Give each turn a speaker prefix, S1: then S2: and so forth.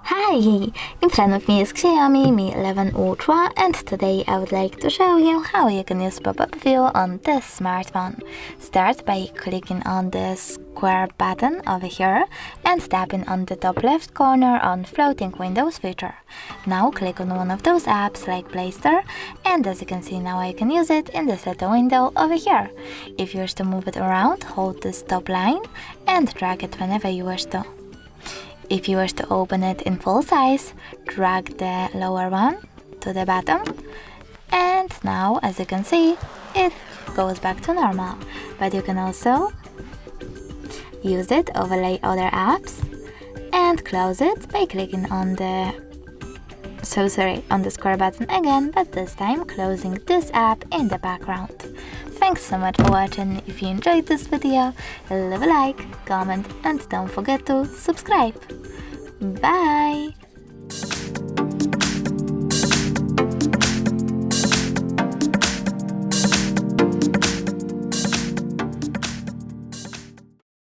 S1: Hi! In front of me is Xiaomi Mi 11 Ultra, and today I would like to show you how you can use pop-up view on this smartphone. Start by clicking on the square button over here and tapping on the top left corner on floating windows feature. Now click on one of those apps like Play Store, and as you can see now I can use it in this little window over here. If you wish to move it around, hold this top line and drag it whenever you wish to. If you wish to open it in full size, drag the lower one to the bottom, and now as you can see it goes back to normal. But you can also use it, overlay other apps, and close it by clicking on the square button again, but this time closing this app in the background. Thanks so much for watching. If you enjoyed this video, leave a like, comment, and don't forget to subscribe. Bye!